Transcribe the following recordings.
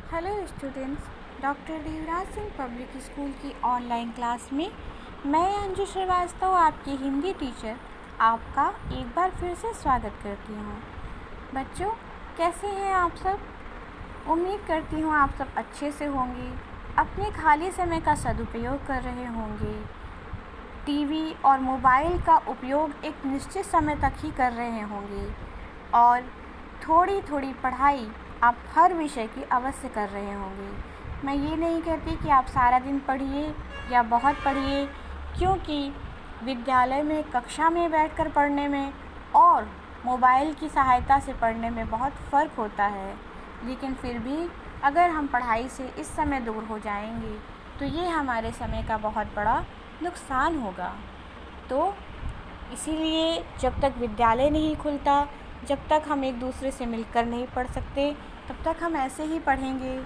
Hello students, doctor Devraj Singh public school की online class में मैं अंजू श्रीवास्तव आपकी हिंदी टीचर आपका एक बार फिर से स्वागत करती हूँ। बच्चों, कैसे हैं आप सब? उम्मीद करती हूँ आप सब अच्छे से होंगे, अपने खाली समय का सदुपयोग कर रहे होंगे, टीवी और मोबाइल का उपयोग एक निश्चित समय तक ही कर रहे होंगे और थोड़ी थोड़ी पढ़ाई आप हर विषय की अवश्य कर रहे होंगे। मैं ये नहीं कहती कि आप सारा दिन पढ़िए या बहुत पढ़िए, क्योंकि विद्यालय में कक्षा में बैठकर पढ़ने में और मोबाइल की सहायता से पढ़ने में बहुत फ़र्क होता है। लेकिन फिर भी अगर हम पढ़ाई से इस समय दूर हो जाएंगे तो ये हमारे समय का बहुत बड़ा नुकसान होगा। तो इसीलिए जब तक विद्यालय नहीं खुलता, जब तक हम एक दूसरे से मिलकर नहीं पढ़ सकते, तब तक हम ऐसे ही पढ़ेंगे।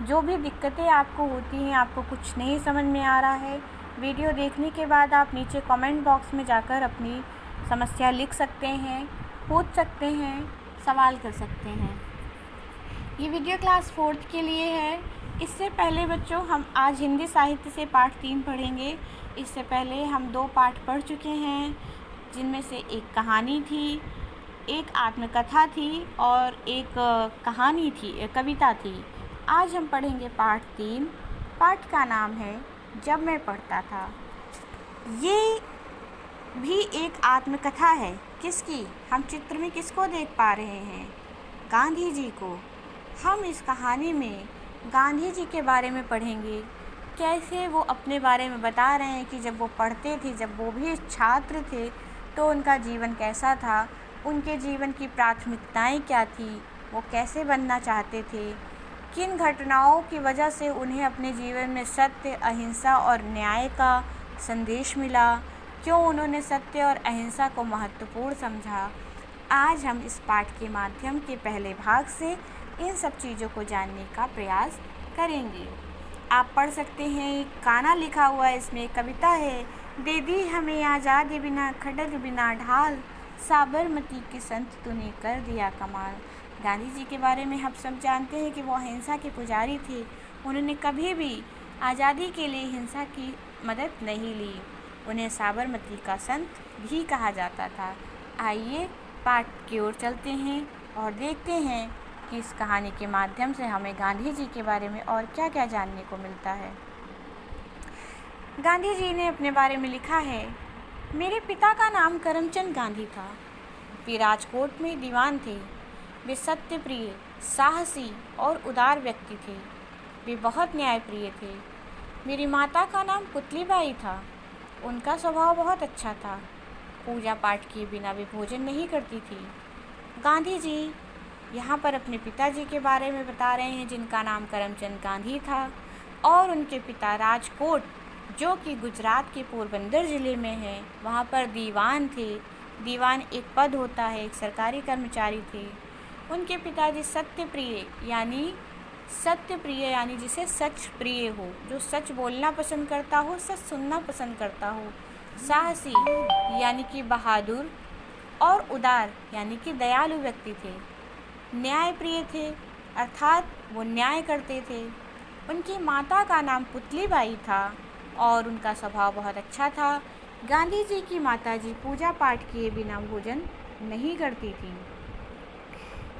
जो भी दिक्कतें आपको होती हैं, आपको कुछ नहीं समझ में आ रहा है, वीडियो देखने के बाद आप नीचे कमेंट बॉक्स में जाकर अपनी समस्या लिख सकते हैं, पूछ सकते हैं, सवाल कर सकते हैं। ये वीडियो क्लास 4th के लिए है। इससे पहले बच्चों हम आज हिंदी साहित्य से पाठ 3 पढ़ेंगे। इससे पहले हम 2 पाठ पढ़ चुके हैं, जिनमें से एक कहानी थी, एक आत्मकथा थी और एक कहानी थी, कविता थी। आज हम पढ़ेंगे पाठ 3। पाठ का नाम है जब मैं पढ़ता था। ये भी एक आत्मकथा है। किसकी? हम चित्र में किसको देख पा रहे हैं? गांधी जी को। हम इस कहानी में गांधी जी के बारे में पढ़ेंगे, कैसे वो अपने बारे में बता रहे हैं कि जब वो पढ़ते थे, जब वो भी छात्र थे, तो उनका जीवन कैसा था, उनके जीवन की प्राथमिकताएं क्या थी, वो कैसे बनना चाहते थे, किन घटनाओं की वजह से उन्हें अपने जीवन में सत्य, अहिंसा और न्याय का संदेश मिला, क्यों उन्होंने सत्य और अहिंसा को महत्वपूर्ण समझा। आज हम इस पाठ के माध्यम के पहले भाग से इन सब चीज़ों को जानने का प्रयास करेंगे। आप पढ़ सकते हैं, गाना लिखा हुआ है, इसमें कविता है। दे दी हमें आज़ादी बिना खड्ग बिना ढाल, साबरमती के संत तूने कर दिया कमाल। गांधी जी के बारे में हम सब जानते हैं कि वो अहिंसा के पुजारी थे। उन्होंने कभी भी आज़ादी के लिए हिंसा की मदद नहीं ली। उन्हें साबरमती का संत भी कहा जाता था। आइए पाठ की ओर चलते हैं और देखते हैं कि इस कहानी के माध्यम से हमें गांधी जी के बारे में और क्या क्या जानने को मिलता है। गांधी जी ने अपने बारे में लिखा है, मेरे पिता का नाम करमचंद गांधी था। वे राजकोट में दीवान थे। वे सत्यप्रिय, साहसी और उदार व्यक्ति थे। वे बहुत न्यायप्रिय थे। मेरी माता का नाम पुतलीबाई था। उनका स्वभाव बहुत अच्छा था। पूजा पाठ किए बिना वे भोजन नहीं करती थी। गांधी जी यहाँ पर अपने पिताजी के बारे में बता रहे हैं, जिनका नाम करमचंद गांधी था, और उनके पिता राजकोट, जो कि गुजरात के पोरबंदर ज़िले में है, वहाँ पर दीवान थे। दीवान एक पद होता है, एक सरकारी कर्मचारी थे। उनके पिताजी सत्यप्रिय यानी जिसे सच प्रिय हो, जो सच बोलना पसंद करता हो, सच सुनना पसंद करता हो। साहसी यानी कि बहादुर, और उदार यानी कि दयालु व्यक्ति थे। न्यायप्रिय थे, अर्थात वो न्याय करते थे। उनकी माता का नाम पुतलीबाई था और उनका स्वभाव बहुत अच्छा था। गांधी जी की माताजी पूजा पाठ किए बिना भोजन नहीं करती थी।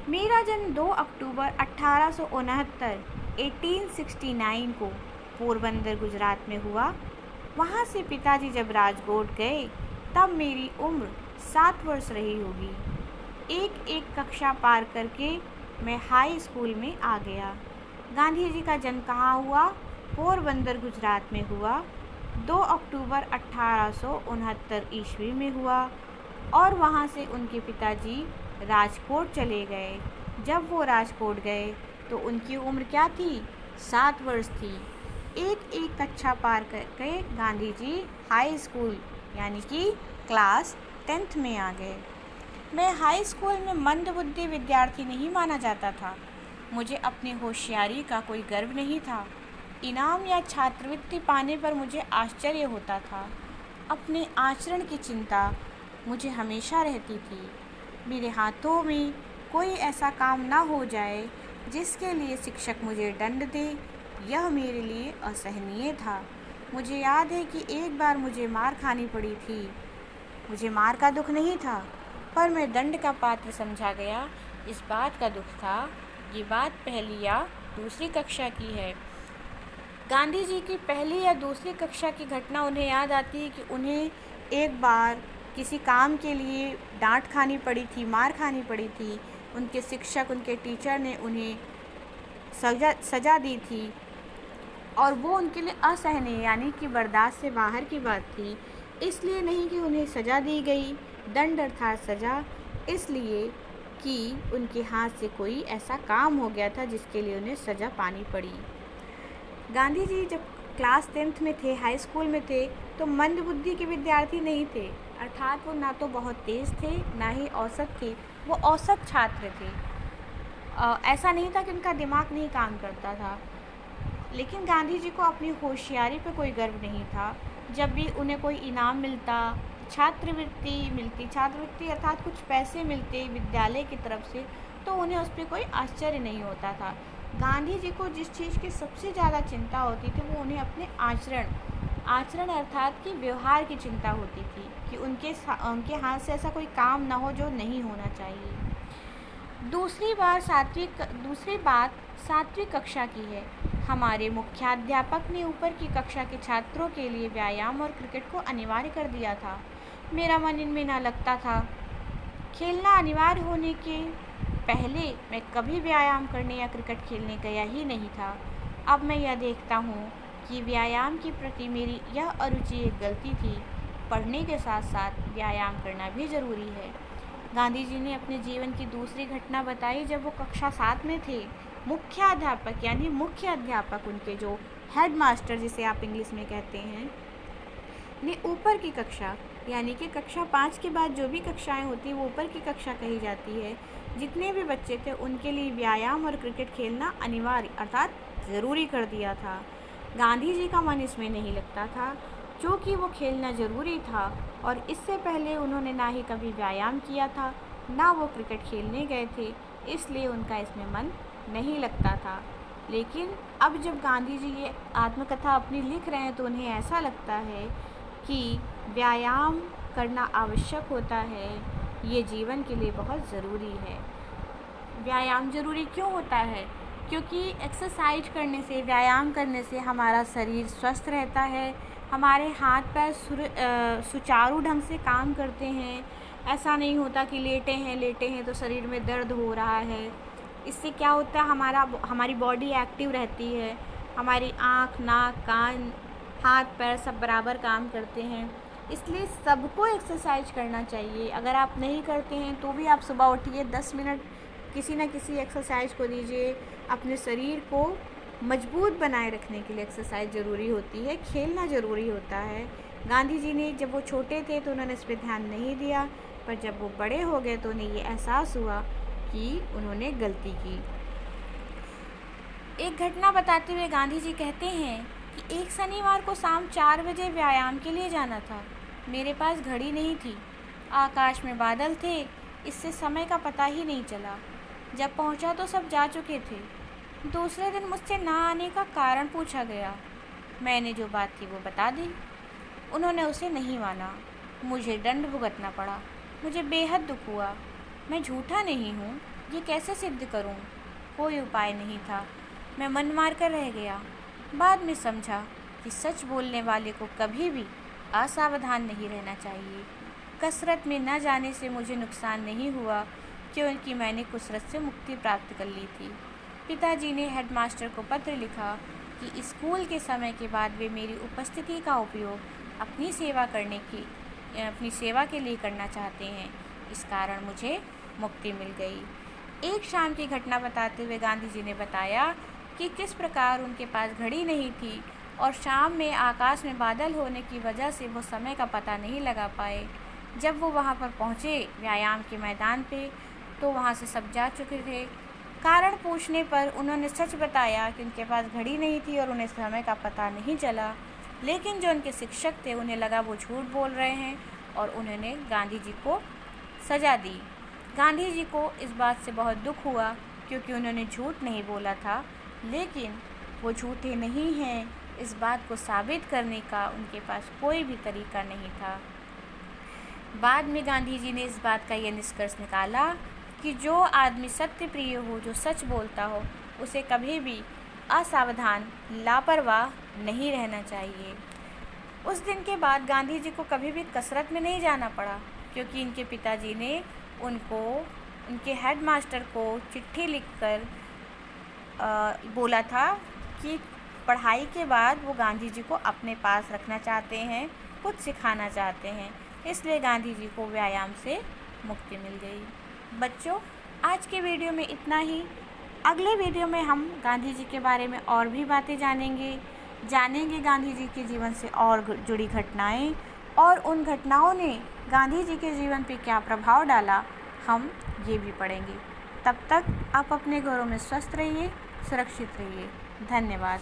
मेरा जन्म 2 अक्टूबर 1869 को पोरबंदर गुजरात में हुआ। वहाँ से पिताजी जब राजकोट गए तब मेरी उम्र 7 वर्ष रही होगी। एक एक कक्षा पार करके मैं हाई स्कूल में आ गया। गांधी जी का जन्म कहाँ हुआ? पोरबंदर गुजरात में हुआ। 2 अक्टूबर 1869 ईस्वी में हुआ और वहाँ से उनके पिताजी राजकोट चले गए। जब वो राजकोट गए तो उनकी उम्र क्या थी? 7 वर्ष थी। एक एक कक्षा पार करके गांधी जी हाई स्कूल यानी कि क्लास 10th में आ गए। मैं हाई स्कूल में मंदबुद्धि विद्यार्थी नहीं माना जाता था। मुझे अपनी होशियारी का कोई गर्व नहीं था। इनाम या छात्रवृत्ति पाने पर मुझे आश्चर्य होता था। अपने आचरण की चिंता मुझे हमेशा रहती थी। मेरे हाथों में कोई ऐसा काम ना हो जाए जिसके लिए शिक्षक मुझे दंड दे, यह मेरे लिए असहनीय था। मुझे याद है कि एक बार मुझे मार खानी पड़ी थी। मुझे मार का दुख नहीं था, पर मैं दंड का पात्र समझा गया, इस बात का दुख था। ये बात पहली या दूसरी कक्षा की है। गांधी जी की पहली या दूसरी कक्षा की घटना उन्हें याद आती है कि उन्हें एक बार किसी काम के लिए डांट खानी पड़ी थी, मार खानी पड़ी थी। उनके शिक्षक, उनके टीचर ने उन्हें सज़ा दी थी और वो उनके लिए असहनीय यानी कि बर्दाश्त से बाहर की बात थी। इसलिए नहीं कि उन्हें सज़ा दी गई, दंड अर्थात सज़ा, इसलिए कि उनके हाथ से कोई ऐसा काम हो गया था जिसके लिए उन्हें सज़ा पानी पड़ी। गांधी जी जब क्लास 10th में थे, हाई स्कूल में थे, तो मंद बुद्धि के विद्यार्थी नहीं थे, अर्थात वो ना तो बहुत तेज़ थे, ना ही औसत थे, वो औसत छात्र थे। ऐसा नहीं था कि उनका दिमाग नहीं काम करता था, लेकिन गांधी जी को अपनी होशियारी पर कोई गर्व नहीं था। जब भी उन्हें कोई इनाम मिलता, छात्रवृत्ति अर्थात कुछ पैसे मिलते विद्यालय की तरफ से, तो उन्हें उस पर कोई आश्चर्य नहीं होता था। गांधी जी को जिस चीज़ की सबसे ज़्यादा चिंता होती थी वो उन्हें अपने आचरण अर्थात कि व्यवहार की चिंता होती थी कि उनके हाथ से ऐसा कोई काम ना हो जो नहीं होना चाहिए। दूसरी बात सातवीं कक्षा की है। हमारे मुख्याध्यापक ने ऊपर की कक्षा के छात्रों के लिए व्यायाम और क्रिकेट को अनिवार्य कर दिया था। मेरा मन इनमें ना लगता था। खेलना अनिवार्य होने के पहले मैं कभी व्यायाम करने या क्रिकेट खेलने गया ही नहीं था। अब मैं यह देखता हूँ कि व्यायाम के प्रति मेरी यह अरुचि एक गलती थी। पढ़ने के साथ साथ व्यायाम करना भी ज़रूरी है। गांधी जी ने अपने जीवन की दूसरी घटना बताई जब वो कक्षा 7 में थे। मुख्य अध्यापक उनके जो हेड मास्टर जिसे आप इंग्लिश में कहते हैं, ने ऊपर की कक्षा यानी कि कक्षा 5 के बाद जो भी कक्षाएं होती हैं वो ऊपर की कक्षा कही जाती है, जितने भी बच्चे थे उनके लिए व्यायाम और क्रिकेट खेलना अनिवार्य अर्थात ज़रूरी कर दिया था। गांधी जी का मन इसमें नहीं लगता था, क्योंकि वो खेलना ज़रूरी था और इससे पहले उन्होंने ना ही कभी व्यायाम किया था, ना वो क्रिकेट खेलने गए थे, इसलिए उनका इसमें मन नहीं लगता था। लेकिन अब जब गांधी जी ये आत्मकथा अपनी लिख रहे हैं तो उन्हें ऐसा लगता है कि व्यायाम करना आवश्यक होता है, ये जीवन के लिए बहुत ज़रूरी है। व्यायाम ज़रूरी क्यों होता है? क्योंकि एक्सरसाइज करने से, व्यायाम करने से हमारा शरीर स्वस्थ रहता है, हमारे हाथ पैर सुचारू ढंग से काम करते हैं। ऐसा नहीं होता कि लेटे हैं तो शरीर में दर्द हो रहा है। इससे क्या होता है, हमारी बॉडी एक्टिव रहती है, हमारी आँख, नाक, कान, हाथ पैर सब बराबर काम करते हैं। इसलिए सबको एक्सरसाइज करना चाहिए। अगर आप नहीं करते हैं तो भी आप सुबह उठिए, 10 मिनट किसी न किसी एक्सरसाइज को दीजिए। अपने शरीर को मजबूत बनाए रखने के लिए एक्सरसाइज ज़रूरी होती है, खेलना ज़रूरी होता है। गांधी जी ने जब वो छोटे थे तो उन्होंने इस पर ध्यान नहीं दिया, पर जब वो बड़े हो गए तो उन्हें ये एहसास हुआ कि उन्होंने गलती की। एक घटना बताते हुए गांधी जी कहते हैं कि एक शनिवार को शाम 4 बजे व्यायाम के लिए जाना था। मेरे पास घड़ी नहीं थी, आकाश में बादल थे, इससे समय का पता ही नहीं चला। जब पहुंचा तो सब जा चुके थे। दूसरे दिन मुझसे ना आने का कारण पूछा गया। मैंने जो बात थी वो बता दी। उन्होंने उसे नहीं माना। मुझे दंड भुगतना पड़ा। मुझे बेहद दुख हुआ। मैं झूठा नहीं हूँ, ये कैसे सिद्ध करूँ? कोई उपाय नहीं था। मैं मन मार कर रह गया। बाद में समझा कि सच बोलने वाले को कभी भी असावधान नहीं रहना चाहिए। कसरत में न जाने से मुझे नुकसान नहीं हुआ, क्योंकि मैंने कसरत से मुक्ति प्राप्त कर ली थी। पिताजी ने हेडमास्टर को पत्र लिखा कि स्कूल के समय के बाद वे मेरी उपस्थिति का उपयोग अपनी सेवा के लिए करना चाहते हैं। इस कारण मुझे मुक्ति मिल गई। एक शाम की घटना बताते हुए गांधी जी ने बताया कि किस प्रकार उनके पास घड़ी नहीं थी और शाम में आकाश में बादल होने की वजह से वो समय का पता नहीं लगा पाए। जब वो वहाँ पर पहुँचे व्यायाम के मैदान पे, तो वहाँ से सब जा चुके थे। कारण पूछने पर उन्होंने सच बताया कि उनके पास घड़ी नहीं थी और उन्हें समय का पता नहीं चला। लेकिन जो उनके शिक्षक थे उन्हें लगा वो झूठ बोल रहे हैं और उन्होंने गांधी जी को सज़ा दी। गांधी जी को इस बात से बहुत दुख हुआ, क्योंकि उन्होंने झूठ नहीं बोला था, लेकिन वो झूठे नहीं हैं इस बात को साबित करने का उनके पास कोई भी तरीका नहीं था। बाद में गांधी जी ने इस बात का यह निष्कर्ष निकाला कि जो आदमी सत्य प्रिय हो, जो सच बोलता हो, उसे कभी भी असावधान, लापरवाह नहीं रहना चाहिए। उस दिन के बाद गांधी जी को कभी भी कसरत में नहीं जाना पड़ा, क्योंकि इनके पिताजी ने उनको, उनके हेडमास्टर को चिट्ठी लिखकर बोला था कि पढ़ाई के बाद वो गांधी जी को अपने पास रखना चाहते हैं, कुछ सिखाना चाहते हैं। इसलिए गांधी जी को व्यायाम से मुक्ति मिल गई। बच्चों, आज के वीडियो में इतना ही। अगले वीडियो में हम गांधी जी के बारे में और भी बातें जानेंगे गांधी जी के जीवन से और जुड़ी घटनाएं, और उन घटनाओं ने गांधी जी के जीवन पे क्या प्रभाव डाला, हम ये भी पढ़ेंगे। तब तक आप अपने घरों में स्वस्थ रहिए, सुरक्षित रहिए। धन्यवाद।